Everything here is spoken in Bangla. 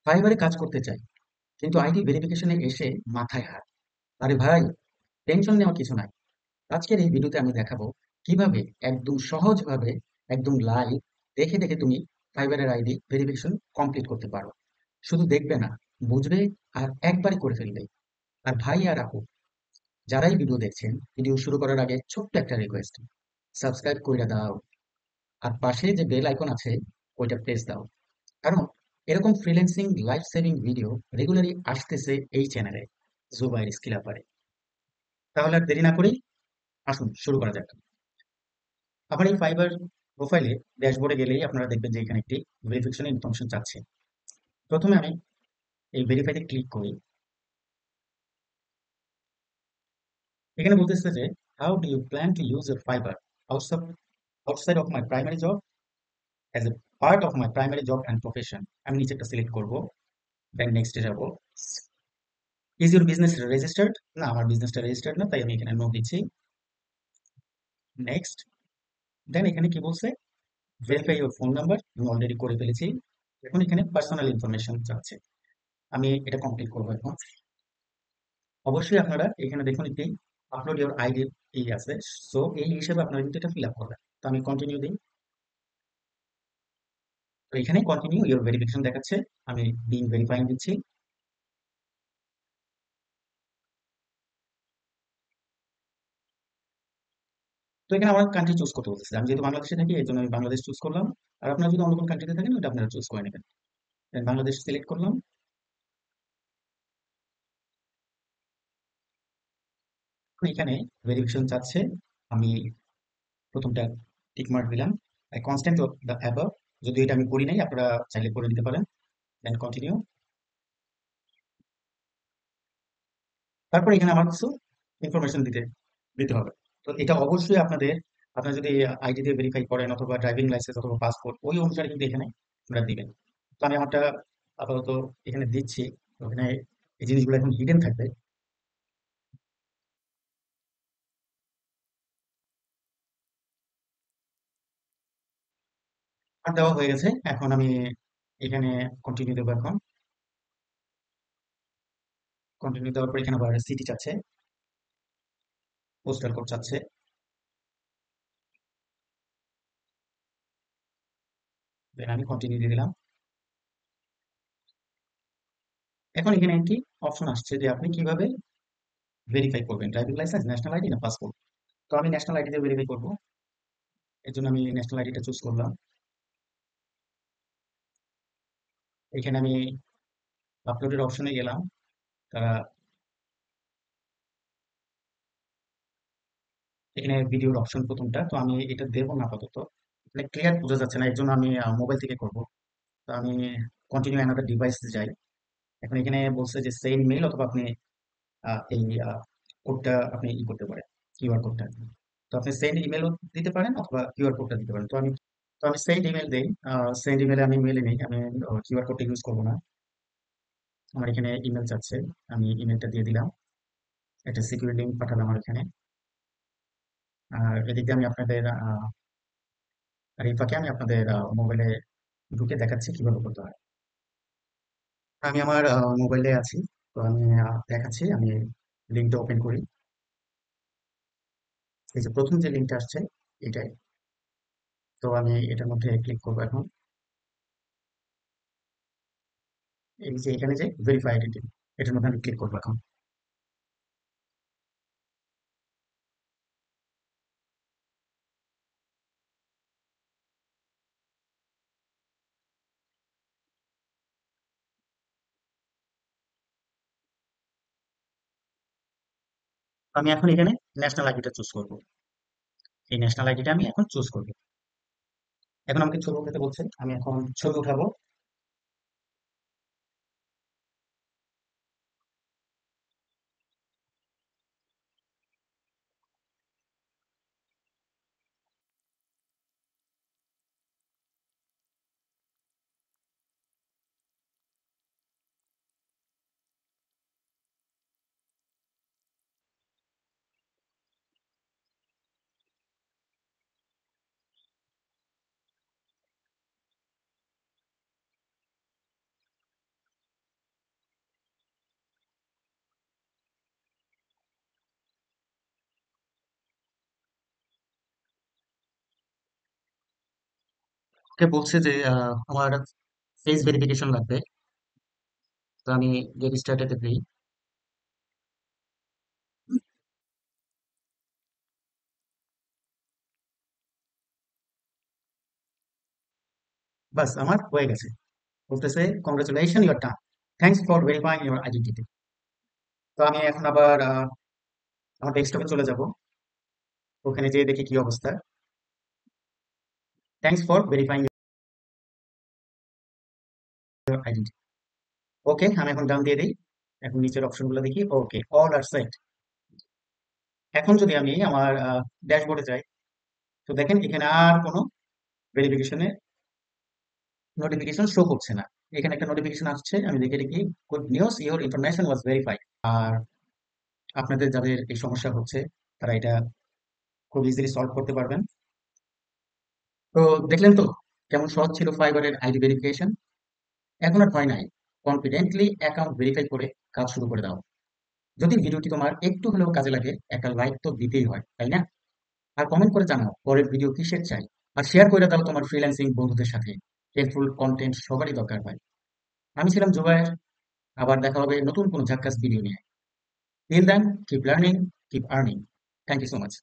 ফাইবারে কাজ করতে চাই, কিন্তু আইডি ভেরিফিকেশনে এসে মাথায় হাত। আরে ভাই, টেনশন নেওয়ার কিছু নাই। আজকের এই ভিডিওতে আমি দেখাবো কিভাবে একদম সহজভাবে, একদম লাইভ দেখে দেখে তুমি ফাইবারের আইডি ভেরিফিকেশন কমপ্লিট করতে পারো। শুধু দেখবে না, বুঝবে আর একবারে করে ফেলবে। আর ভাই আর আপু, যারাই ভিডিও দেখছেন, ভিডিও শুরু করার আগে ছোট্ট একটা রিকোয়েস্ট, সাবস্ক্রাইব করে দাও। আর পাশে যে বেল আইকন আছে, ওইটা প্রেস দাও। কারণ এরকম ফ্রিল্যান্সিং লাইফ সেভিং ভিডিও রেগুলারই আসতেছে এই চ্যানেলে, জুবাইর স্কিল আপারে। তাহলে আর দেরি না করেই আসুন শুরু করা যাক। আবার এই ফাইবার প্রোফাইলে ড্যাশবোর্ডে গেলেই আপনারা দেখবেন যে এখানে একটি ভেরিফিকেশন ইনফরমেশন চাচ্ছে। প্রথমে আমি এই ভেরিফাইতে ক্লিক করি। এখানে বলতেছে যে how do you plan to use your Fiverr outside outside of my primary job as a part of my primary job and profession. আমি নিচে একটা সিলেক্ট করবো, দেন নেক্সটে যাব। Is your business registered? না, আমার বিজনেসটা রেজিস্টার্ড না, তাই আমি এখানে নো দিচ্ছি। নেক্সট। দেন এখানে কি বলছে, ভেরিফাই ইউর ফোন নাম্বার, আমি অলরেডি করে ফেলেছি। এখন এখানে পার্সোনাল ইনফরমেশন চাচ্ছে, আমি এটা কমপ্লিট করবো এখন। অবশ্যই আপনারা এখানে দেখুন একটি আপলোড ইউর আইডি এই আছে। সো এই হিসেবে আপনারা কিন্তু এটা ফিল আপ করবেন। তো আমি কন্টিনিউ দিই। তো এখানে কন্টিনিউ ইউর ভেরিফিকেশন দেখাচ্ছে, আমি বিং ভেরিফাইং দিচ্ছি। তো এখানে আমার কান্ট্রি চুজ করতে বলতেছে, আমি যেহেতু বাংলাদেশে থাকি এই জন্য আমি বাংলাদেশ চুজ করলাম। আর আপনারা যদি অন্য কোনো কান্ট্রিতে থাকেন ওটা আপনারা চুজ করে নেবেন। Then বাংলাদেশ সিলেক্ট করলাম। তো এখানে ভেরিফিকেশন চাচ্ছে, আমি প্রথমটা টিক মার্ক দিলাম। কনস্ট্যান্ট দ্য অ্যাবাভ, যদি এটা আমি করি নাই, আপনারা চাইলে করে নিতে পারেন। Then continue. তারপর এখানে আমার কিছু ইনফরমেশন দিতে দিতে হবে। তো এটা অবশ্যই আপনারা যদি আইডি দিয়ে ভেরিফাই করেন অথবা ড্রাইভিং লাইসেন্স অথবা পাসপোর্ট, ওই অনুসারে কিন্তু এখানে আপনারা দিবেন। তো আমি আমারটা আপাতত এখানে দিচ্ছি। তো এখানে এই জিনিসগুলো এখন হিডেন থাকবে। আর দেওয়া হয়ে গেছে, এখন আমি এখানে কন্টিনিউ দেবো। এখন কন্টিনিউ দেওয়ার পর এখানে আবার সিটি চাচ্ছে, পোস্টাল কোড চাচ্ছে। দেন আমি কন্টিনিউ দিয়ে দিলাম। এখন এখানে কি অপশন আসছে যে আপনি কিভাবে ভেরিফাই করবেন, ড্রাইভিং লাইসেন্স, ন্যাশনাল আইডি না পাসপোর্ট। তো আমি ন্যাশনাল আইডি দিয়ে ভেরিফাই করবো। এর জন্য আমি ন্যাশনাল আইডিটা চুজ করলাম। এখানে আমি আপলোডের অপশনে গেলাম। তারা এখানে ভিডিওর অপশন প্রথমটা, তো আমি এটা দেবো না আপাতত। এখানে ক্লিয়ার বোঝা যাচ্ছে না, এর জন্য আমি মোবাইল থেকে করব। তো আমি কন্টিনিউ অ্যানাদার ডিভাইস যাই। এখন এখানে বলছে যে সেন্ড মেইল, অথবা আপনি এই কোডটা আপনি করতে পারেন, কিউআর কোডটা। তো আপনি সেন্ড ইমেলও দিতে পারেন অথবা কিউআর কোডটা দিতে পারেন। তো আমি সেন্ড ইমেল দিই। সেন্ড ইমেলে আমি মেলে নিই, আমি কিউআর কোডটা ইউজ করবো না। আমার এখানে ইমেল চাচ্ছে, আমি ইমেলটা দিয়ে দিলাম। একটা সিকিউর লিঙ্ক পাঠালাম আমার এখানে। আর এদিকে আমি আপনাদের আর এই ফাঁকে আমি আপনাদের মোবাইলে ঢুকে দেখাচ্ছি কিভাবে করতে হয়। আমি আমার মোবাইলে আছি। তো আমি দেখাচ্ছি, আমি লিঙ্কটা ওপেন করি। এই যে প্রথম যে লিঙ্কটা আসছে, এটাই। তো আমি এটার মধ্যে ক্লিক করবো এখন। এই যে এখানে যে ভেরিফাই আইডেন্টি, এটার মধ্যে আমি ক্লিক করবো এখন। আমি এখন এখানে ন্যাশনাল আইডিটা চুজ করবো। এই ন্যাশনাল আইডিটা আমি এখন চুজ করবো। এখন আমাকে ছবি উঠাতে বলছে, আমি এখন ছবি উঠাবো। ওকে বলছে যে আমার ফেস ভেরিফিকেশন লাগবে। তো আমি গেট স্টার্টেড দিই। বাস আমার হয়ে গেছে। বলতেছে congratulation your done, thanks for verifying your identity. তো আমি এখন আবার আমার ডেস্কটপে চলে যাব। ওখানে যেয়ে দেখি কি অবস্থা। Thanks for verifying your identity. Okay, আমি এখন ডান দিয়ে দিই। এখন নিচের অপশনগুলো দেখি। Okay, all are set. এখন যদি আমি আমার ড্যাশবোর্ডে যাই, তো দেখেন এখানে আর কোনো ভেরিফিকেশনের নোটিফিকেশন শো করছে না। এখানে একটা নোটিফিকেশন আসছে, আমি দেখে দেখি good news, your information was verified. আর আপনাদের যাদের এই সমস্যা হচ্ছে, তারা এটা খুব ইজিলি সলভ করতে পারবেন। তো দেখলেন তো কেমন সহজ ছিল ফাইবারের আইডি ভেরিফিকেশন। এখন আর ভয় নাই, কনফিডেন্টলি অ্যাকাউন্ট ভেরিফাই করে কাজ শুরু করে দাও। যদি ভিডিওটি তোমার একটু হলেও কাজে লাগে, একটা লাইক তো দিতেই হয়, তাই না? আর কমেন্ট করে জানাও পরের ভিডিও কিসের চাই। আর শেয়ার করে দাও তোমার ফ্রিল্যান্সিং বন্ধুদের সাথে। হেল্পফুল কন্টেন্ট সবারই দরকার হয়। আমি ছিলাম জুবায়ের। আবার দেখা হবে নতুন কোনো ঝাক্কাস ভিডিও নিয়ে। Till then, keep learning, keep earning. Thank you so much.